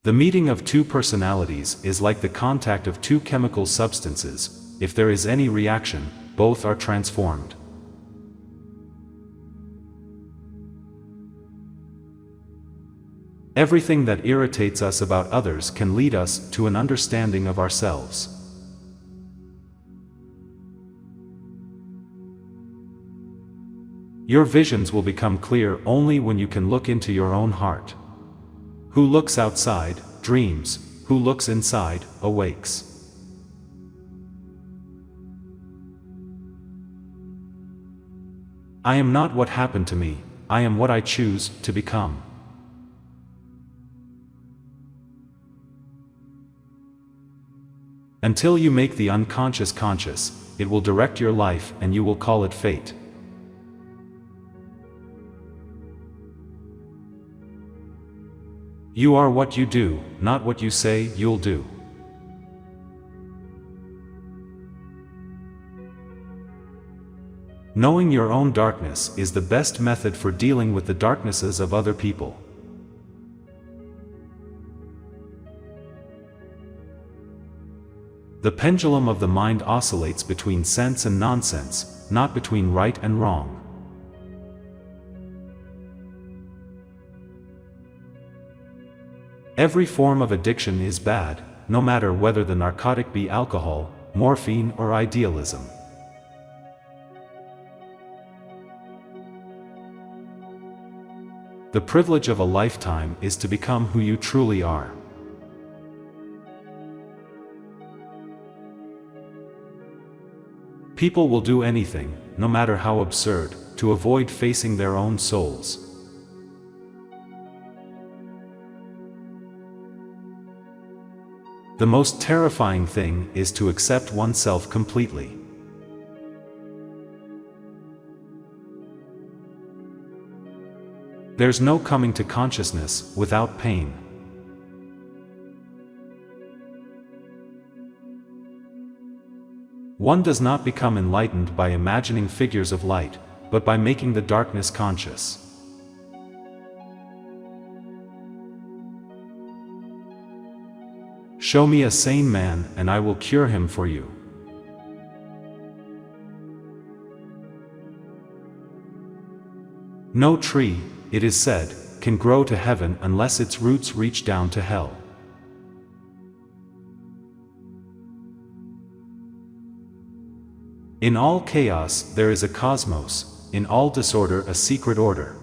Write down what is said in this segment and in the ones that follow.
The meeting of two personalities is like the contact of two chemical substances. If there is any reaction, both are transformed. Everything that irritates us about others can lead us to an understanding of ourselves. Your visions will become clear only when you can look into your own heart. Who looks outside, dreams. Who looks inside, awakes. I am not what happened to me, I am what I choose to become. Until you make the unconscious conscious, it will direct your life and you will call it fate. You are what you do, not what you say you'll do. Knowing your own darkness is the best method for dealing with the darknesses of other people. The pendulum of the mind oscillates between sense and nonsense, not between right and wrong. Every form of addiction is bad, no matter whether the narcotic be alcohol, morphine or idealism. The privilege of a lifetime is to become who you truly are. People will do anything, no matter how absurd, to avoid facing their own souls. The most terrifying thing is to accept oneself completely. There's no coming to consciousness without pain. One does not become enlightened by imagining figures of light, but by making the darkness conscious. Show me a sane man and I will cure him for you. No tree, it is said, can grow to heaven unless its roots reach down to hell. In all chaos there is a cosmos, in all disorder a secret order.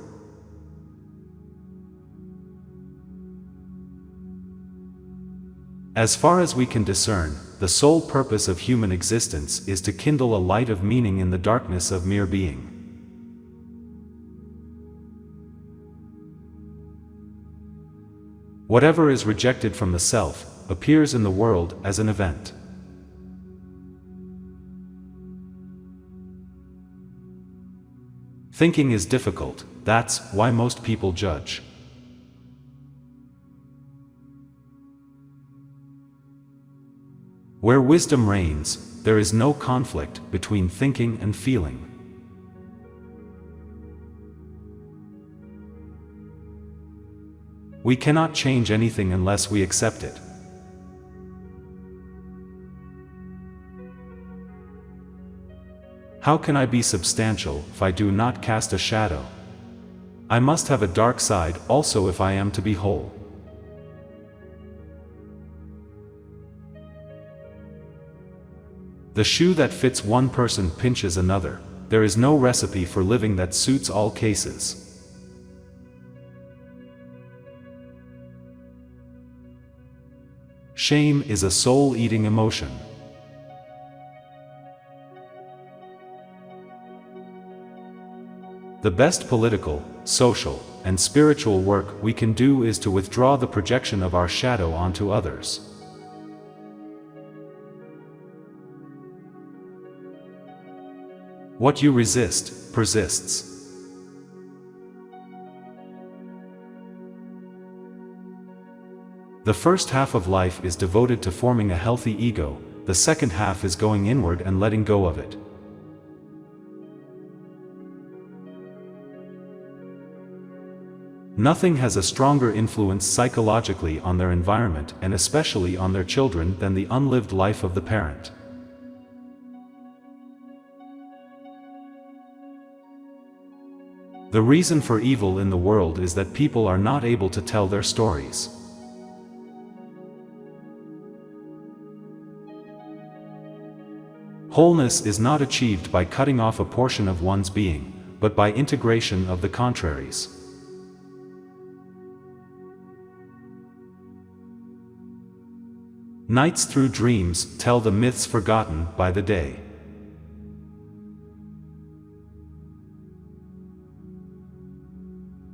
As far as we can discern, the sole purpose of human existence is to kindle a light of meaning in the darkness of mere being. Whatever is rejected from the self appears in the world as an event. Thinking is difficult, that's why most people judge. Where wisdom reigns, there is no conflict between thinking and feeling. We cannot change anything unless we accept it. How can I be substantial if I do not cast a shadow? I must have a dark side also if I am to be whole. The shoe that fits one person pinches another. There is no recipe for living that suits all cases. Shame is a soul-eating emotion. The best political, social, and spiritual work we can do is to withdraw the projection of our shadow onto others. What you resist, persists. The first half of life is devoted to forming a healthy ego, the second half is going inward and letting go of it. Nothing has a stronger influence psychologically on their environment and especially on their children than the unlived life of the parent. The reason for evil in the world is that people are not able to tell their stories. Wholeness is not achieved by cutting off a portion of one's being, but by integration of the contraries. Nights through dreams tell the myths forgotten by the day.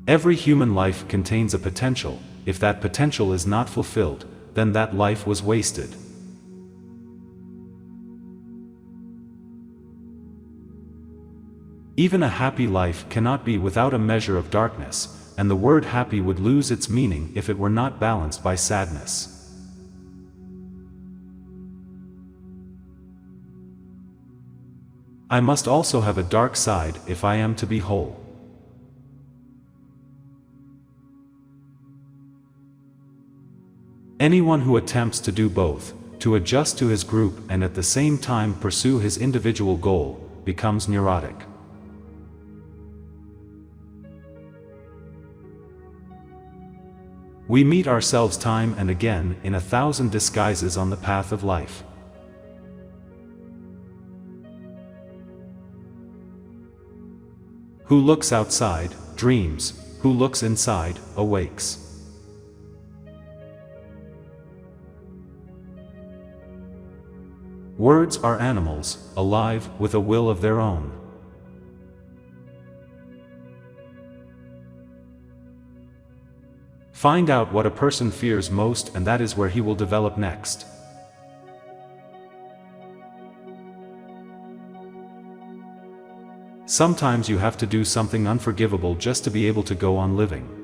Every human life contains a potential. If that potential is not fulfilled, then that life was wasted. Even a happy life cannot be without a measure of darkness, and the word happy would lose its meaning if it were not balanced by sadness. I must also have a dark side if I am to be whole. Anyone who attempts to do both, to adjust to his group and at the same time pursue his individual goal, becomes neurotic. We meet ourselves time and again in 1,000 disguises on the path of life. Who looks outside, dreams. Who looks inside, awakes. Words are animals, alive, with a will of their own. Find out what a person fears most, and that is where he will develop next. Sometimes you have to do something unforgivable just to be able to go on living.